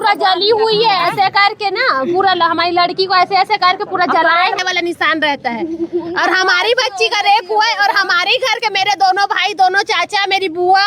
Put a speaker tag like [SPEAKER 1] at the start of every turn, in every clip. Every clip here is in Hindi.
[SPEAKER 1] पूरा जली हुई है, ऐसे करके ना पूरा हमारी लड़की को ऐसे ऐसे करके पूरा जलाने वाला निशान रहता है। और हमारी बच्ची का रेप हुआ है और हमारे घर के मेरे दोनों भाई, दोनों चाचा, मेरी बुआ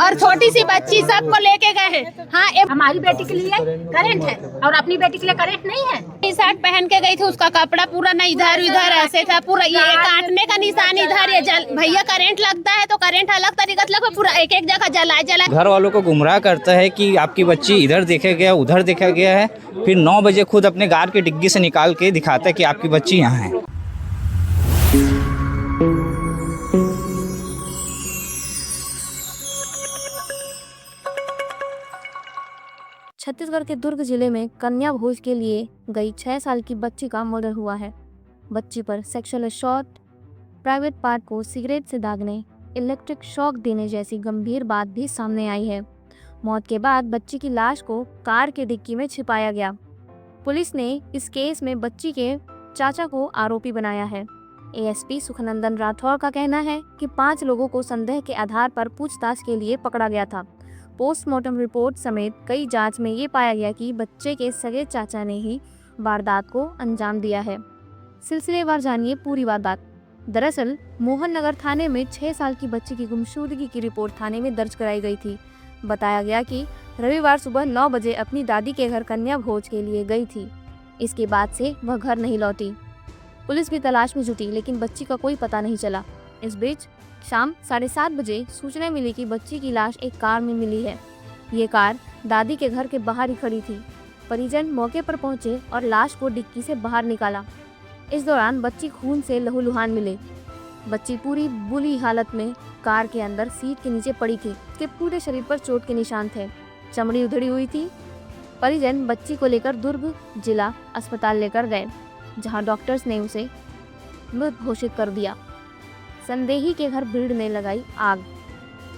[SPEAKER 1] और छोटी सी बच्ची सबको लेके गए हैं। हाँ,
[SPEAKER 2] हमारी बेटी के लिए करंट है और अपनी बेटी के लिए करंट नहीं है।
[SPEAKER 1] टी शर्ट पहन के गई थी, उसका कपड़ा पूरा ना इधर उधर ऐसे था, पूरा ये काटने का निशान इधर। ये भैया करंट लगता है तो करंट अलग तरीका से लगा, पूरा एक एक जगह जलाए।
[SPEAKER 3] घर वालों को गुमराह करता है कि आपकी बच्ची इधर देखा गया, उधर देखा गया है, फिर 9 बजे खुद अपने गार की डिग्गी से निकाल के दिखाता है कि आपकी बच्ची यहाँ है।
[SPEAKER 4] छत्तीसगढ़ के दुर्ग जिले में कन्या भोज के लिए गई 6 साल की बच्ची का मर्डर हुआ है। बच्ची पर सेक्सुअल असॉल्ट, प्राइवेट पार्ट को सिगरेट से दागने, इलेक्ट्रिक शॉक देने जैसी गंभीर बात भी सामने आई है। मौत के बाद बच्ची की लाश को कार के डिक्की में छिपाया गया। पुलिस ने इस केस में बच्ची के चाचा को आरोपी बनाया है। एएसपी सुखनंदन राठौर का कहना है कि 5 लोगों को संदेह के आधार पर पूछताछ के लिए पकड़ा गया था। पोस्टमार्टम रिपोर्ट समेत कई जांच में ये पाया गया कि बच्चे के सगे चाचा ने ही वारदात को अंजाम दिया है। सिलसिलेवार जानिए पूरी वारदात। दरअसल मोहन नगर थाने में 6 साल की बच्ची की गुमशुदगी की रिपोर्ट थाने में दर्ज कराई गई थी। बताया गया कि रविवार सुबह 9 बजे अपनी दादी के घर कन्या भोज के लिए गई थी। इसके बाद से वह घर नहीं लौटी। पुलिस भी तलाश में जुटी लेकिन बच्ची का कोई पता नहीं चला। इस बीच शाम 7:30 बजे सूचना मिली कि बच्ची की लाश एक कार में मिली है। ये कार दादी के घर के बाहर ही खड़ी थी। परिजन मौके पर पहुंचे और लाश को डिक्की से बाहर निकाला। इस दौरान बच्ची खून से लहूलुहान मिले। बच्ची पूरी बुरी हालत में कार के अंदर सीट के नीचे पड़ी थी। उसके पूरे शरीर पर चोट के निशान थे, चमड़ी उधड़ी हुई थी। परिजन बच्ची को लेकर दुर्ग जिला अस्पताल लेकर गए, जहां डॉक्टर्स ने उसे मृत घोषित कर दिया। संदेही के घर भीड़ ने लगाई आग।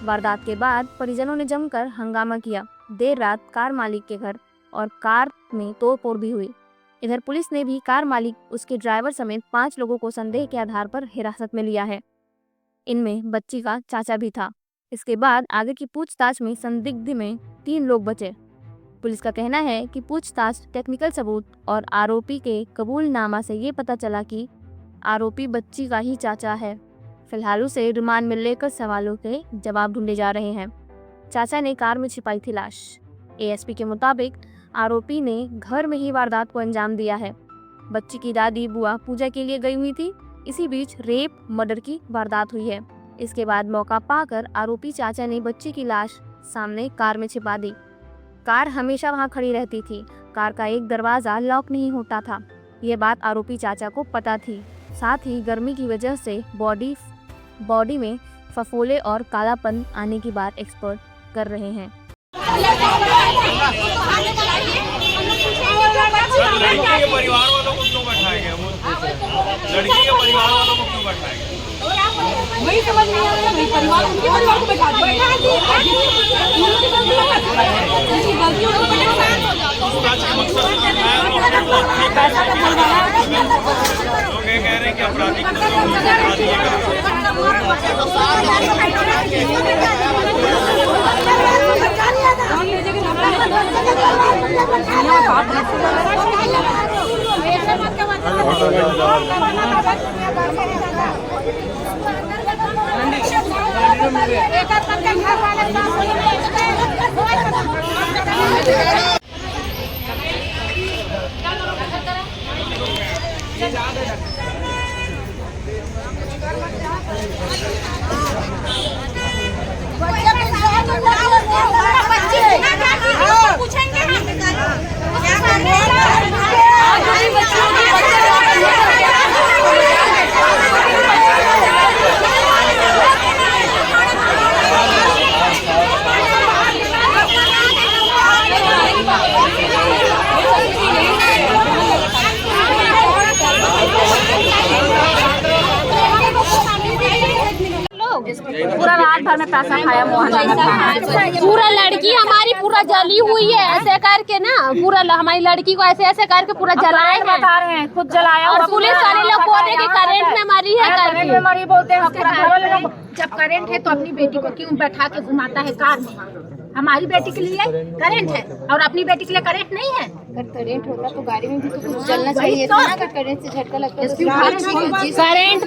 [SPEAKER 4] वारदात के बाद परिजनों ने जमकर हंगामा किया। देर रात कार मालिक के घर और कार में तोड़फोड़ भी हुई। इधर पुलिस ने भी कार मालिक, उसके ड्राइवर समेत 5 लोगों को संदेह के आधार पर हिरासत में लिया है। इनमें बच्ची का चाचा भी था। इसके बाद आगे की पूछताछ में संदिग्ध में 3 लोग बचे। पुलिस का कहना है कि पूछताछ, टेक्निकल सबूत और आरोपी के कबूलनामा से ये पता चला कि आरोपी बच्ची का ही चाचा है। फिलहाल उसे रिमांड में लेकर सवालों के जवाब ढूंढे जा रहे हैं। चाचा ने कार में छिपाई थी लाश। एएसपी के मुताबिक आरोपी ने घर में ही वारदात को अंजाम दिया है। बच्ची की दादी बुआ पूजा के लिए गई हुई थी। इसी बीच रेप मर्डर की वारदात हुई है। इसके बाद मौका पाकर आरोपी चाचा ने बच्ची की लाश सामने कार में छिपा दी। कार हमेशा वहां खड़ी रहती थी। कार का एक दरवाजा लॉक नहीं होता था। ये बात आरोपी चाचा को पता थी। साथ ही गर्मी की वजह से बॉडी में फफोले और कालापन आने की बात एक्सपर्ट कर रहे हैं।
[SPEAKER 5] लड़की के परिवार वालों को क्यों बैठाया गया? लड़की के परिवार वालों को क्यों बैठाया गया?
[SPEAKER 2] वही समझ नहीं आ रहा है। परिवार उनके परिवार को बैठा दिया।
[SPEAKER 5] लोग ये कह रहे हैं कि अपराधी
[SPEAKER 2] पूरा रात भर में पैसा खाया मोहन।
[SPEAKER 1] पूरा लड़की हमारी पूरा जली हुई है, ऐसे करके ना पूरा हमारी लड़की को ऐसे ऐसे करके पूरा जलाए
[SPEAKER 2] बता रहे हैं, खुद जलाया।
[SPEAKER 1] और पुलिस वाले लोग बोल रहे हैं कि करंट में मरी है करके।
[SPEAKER 2] में मरी बोलते हैं। जब करंट है तो अपनी बेटी को क्यों बैठा के घुमाता है कार में?
[SPEAKER 1] हमारी बेटी के लिए करंट है और अपनी बेटी के लिए करंट नहीं है।
[SPEAKER 6] अगर करंट होता तो गाड़ी में भी तो कुछ चलना चाहिए था ना। अगर करंट से झटका लगता तो
[SPEAKER 1] करंट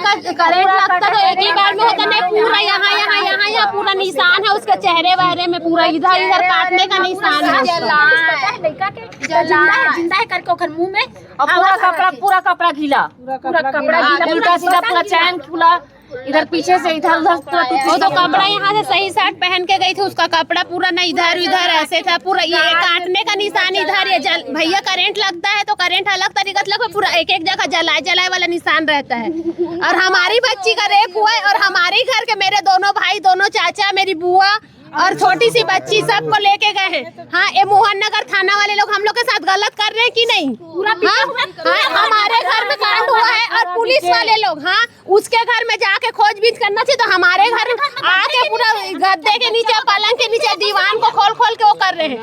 [SPEAKER 1] लगता तो एक ही बार में होता नहीं, पूरा यहाँ पूरा निशान है उसके चेहरे वहरे में, पूरा इधर काटने का निशान है। जिंदा है करके ओकर मुंह में
[SPEAKER 2] और पूरा कपड़ा गीला, उल्टा सीधा पूरा चैन खुला, इधर पीछे से इधर उधर।
[SPEAKER 1] वो तो कपड़ा यहाँ से सही शर्ट पहन के गई थी, उसका कपड़ा पूरा ना इधर उधर ऐसे था, पूरा ये काटने का निशान इधर। ये भैया करंट लगता है तो करंट अलग तरीका से लगता है, पूरा एक जगह जलाए वाला निशान रहता है। और हमारी बच्ची का रेप हुआ है और हमारे घर के मेरे दोनों भाई, दोनों चाचा, मेरी बुआ और छोटी सी बच्ची सबको लेके गए हैं। हाँ, ये मोहन नगर थाना वाले लोग हम लोग के साथ गलत कर रहे हैं कि नहीं? हाँ, हमारे घर में कांड हुआ है और पुलिस वाले लोग, हाँ, उसके घर में जाके खोजबीन करना चाहिए। तो हमारे घर आके पूरा गद्दे के नीचे, पलंग के नीचे, दीवान को खोल खोल के वो कर रहे हैं।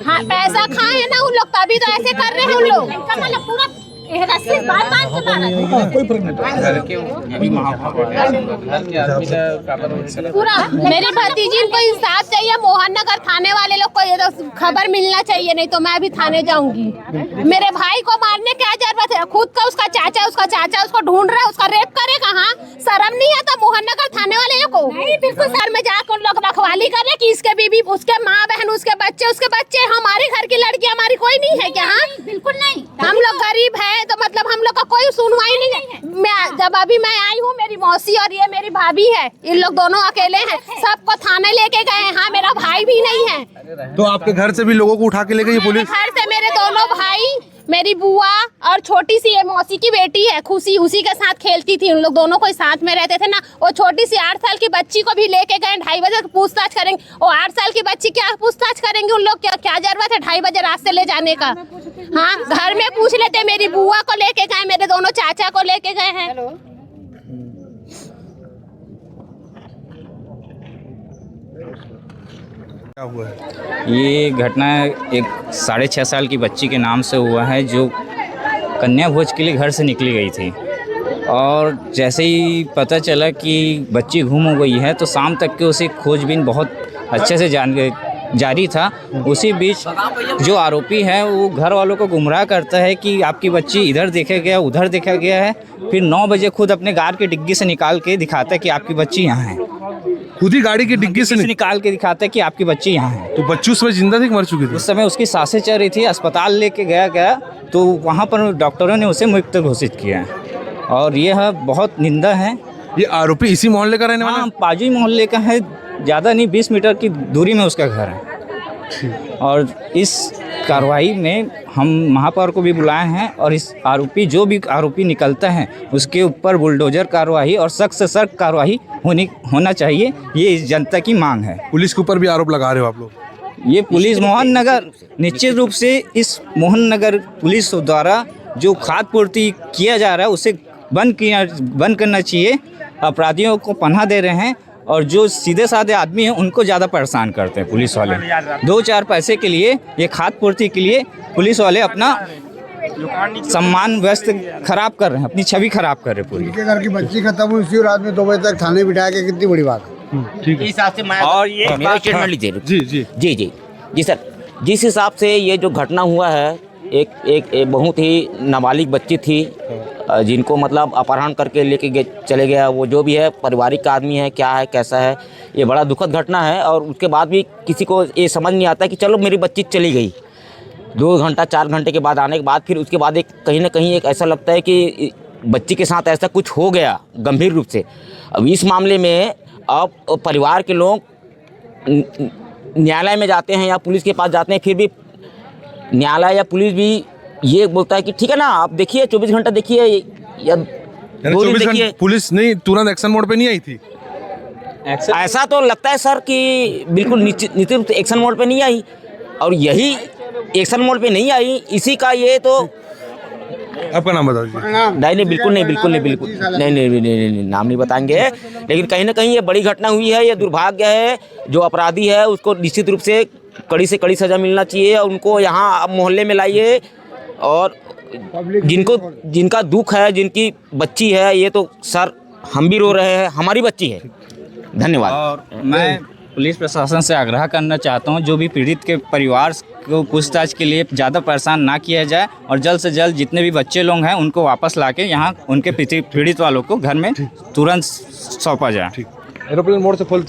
[SPEAKER 1] हाँ, पैसा खाए ना उन लोग, तभी तो ऐसे कर रहे हैं उन लोग। पूरा पूरा मेरी भतीजी को इंसाफ चाहिए। मोहन नगर थाने वाले लोग को ये तो खबर मिलना चाहिए, नहीं तो मैं भी थाने जाऊंगी। मेरे भाई को मारने क्या जरूरत है? खुद का उसका चाचा उसको ढूंढ रहा है, उसका रेप करे कहाँ? शर्म नहीं आता मोहन नगर थाने वाले को? बिल्कुल सर में जाकर उन लोग रखवाली करे कि इसके बीबी, उसके माँ बहन, उसके बच्चे, हमारे घर की लड़की हमारी कोई नहीं है क्या? हाँ, बिल्कुल नहीं। हम लोग गरीब है तो मतलब हम लोग का कोई सुनवाई नहीं है। जब अभी मैं आई हूँ, मेरी मौसी और ये मेरी भाभी है, इन लोग दोनों अकेले हैं, सबको थाने लेके गए हैं। हाँ, मेरा भाई भी नहीं है।
[SPEAKER 7] तो आपके घर से भी लोगों को उठा के ले गई पुलिस?
[SPEAKER 1] घर से मेरे दोनों भाई, मेरी बुआ और छोटी सी ये मौसी की बेटी है खुशी, उसी के साथ खेलती थी। उन लोग दोनों को साथ में रहते थे ना। वो छोटी सी 8 साल की बच्ची को भी लेके गए। 2:30 बजे पूछताछ करेंगे। वो 8 साल की बच्ची क्या पूछताछ करेंगे उन लोग? क्या जरूरत है 2:30 बजे रात से ले जाने का? हाँ, घर में पूछ लेते। मेरी बुआ को लेके गए, मेरे दोनों चाचा को लेके गए हैं।
[SPEAKER 7] क्या हुआ है?
[SPEAKER 3] ये घटना एक 6.5 साल की बच्ची के नाम से हुआ है, जो कन्या भोज के लिए घर से निकली गई थी। और जैसे ही पता चला कि बच्ची गुम हो गई है तो शाम तक के उसे खोजबीन बहुत अच्छे से जारी था। उसी बीच जो आरोपी है वो घर वालों को गुमराह करता है कि आपकी बच्ची इधर देखा गया, उधर देखा गया है। फिर 9 बजे खुद अपने कार की डिग्गी से निकाल के दिखाता है कि आपकी बच्ची यहाँ है।
[SPEAKER 7] खुद ही गाड़ी की डिग्गी से
[SPEAKER 3] निकाल के दिखाता है कि आपकी बच्ची यहाँ है।
[SPEAKER 7] तो बच्ची उस समय जिंदा थी कि मर चुकी थी?
[SPEAKER 3] उस समय उसकी सांसें चल रही थी। अस्पताल लेके गया तो वहाँ पर डॉक्टरों ने उसे मृत घोषित किया। और यह बहुत निंदा है।
[SPEAKER 7] ये आरोपी इसी मोहल्ले का रहने वाला है?
[SPEAKER 3] पाजी मोहल्ले का है, ज़्यादा नहीं, 20 मीटर की दूरी में उसका घर है। और इस कार्रवाई में हम महापौर को भी बुलाए हैं और इस आरोपी, जो भी आरोपी निकलता है उसके ऊपर बुलडोजर कार्रवाई और सख्त से सख्त कार्रवाई होना चाहिए, ये इस जनता की मांग है।
[SPEAKER 7] पुलिस के ऊपर भी आरोप लगा रहे हो आप लोग?
[SPEAKER 3] ये पुलिस मोहन नगर, निश्चित रूप से इस मोहन नगर पुलिस द्वारा जो खाद्य पूर्ति किया जा रहा है उसे बंद करना चाहिए। अपराधियों को पनाह दे रहे हैं और जो सीधे साधे आदमी हैं उनको ज़्यादा परेशान करते हैं पुलिस वाले। 2-4 पैसे के लिए, ये खाद्य पूर्ति के लिए पुलिस वाले अपना सम्मान व्यस्त खराब कर रहे हैं, अपनी छवि खराब कर रहे हैं पूरी।
[SPEAKER 8] उनके घर की बच्ची खत्म हुई उसी रात में 2 बजे तक थाने बिठा के, कितनी बड़ी बात है।
[SPEAKER 7] ठीक है।
[SPEAKER 9] और ये स्टेटमेंट लीजिए। जी सर, जिस हिसाब से ये जो घटना हुआ है, एक बहुत ही नाबालिग बच्ची थी जिनको मतलब अपहरण करके लेके चले गया। वो जो भी है पारिवारिक आदमी है, क्या है कैसा है, ये बड़ा दुखद घटना है। और उसके बाद भी किसी को ये समझ नहीं आता कि चलो मेरी बच्ची चली गई, 2 घंटा 4 घंटे के बाद आने के बाद फिर उसके बाद एक कहीं ना कहीं एक ऐसा लगता है कि बच्ची के साथ ऐसा कुछ हो गया गंभीर रूप से। अब इस मामले में अब परिवार के लोग न्यायालय में जाते हैं या पुलिस के पास जाते हैं, फिर भी न्यायालय या पुलिस भी ये बोलता है कि ठीक है ना, आप देखिए 24 घंटा देखिए या 2 दिन देखिए।
[SPEAKER 7] पुलिस नहीं तुरंत एक्शन मोड पे नहीं आई थी?
[SPEAKER 9] ऐसा तो लगता है सर कि बिल्कुल निश्चित रूप से एक्शन मोड पे नहीं आई। और यही एक्शन मोड पे नहीं आई, इसी का ये तो।
[SPEAKER 7] आपका नाम बता दीजिए।
[SPEAKER 9] नहीं, बिल्कुल नहीं, नाम नहीं बताएंगे। लेकिन कहीं ना कहीं ये बड़ी घटना हुई है, ये दुर्भाग्य है। जो अपराधी है उसको निश्चित रूप से कड़ी से कड़ी सज़ा मिलना चाहिए। और उनको यहाँ मोहल्ले में लाइए और जिनका दुख है, जिनकी बच्ची है, ये तो सर हम भी रो रहे हैं, हमारी बच्ची है। धन्यवाद।
[SPEAKER 3] और मैं पुलिस प्रशासन से आग्रह करना चाहता हूँ, जो भी पीड़ित के परिवार को पूछताछ के लिए ज़्यादा परेशान ना किया जाए और जल्द से जल्द जितने भी बच्चे लोग हैं उनको वापस लाके यहाँ उनके पीड़ित वालों को घर में तुरंत सौंपा जाए।
[SPEAKER 7] एरोप्लेन मोड से फुल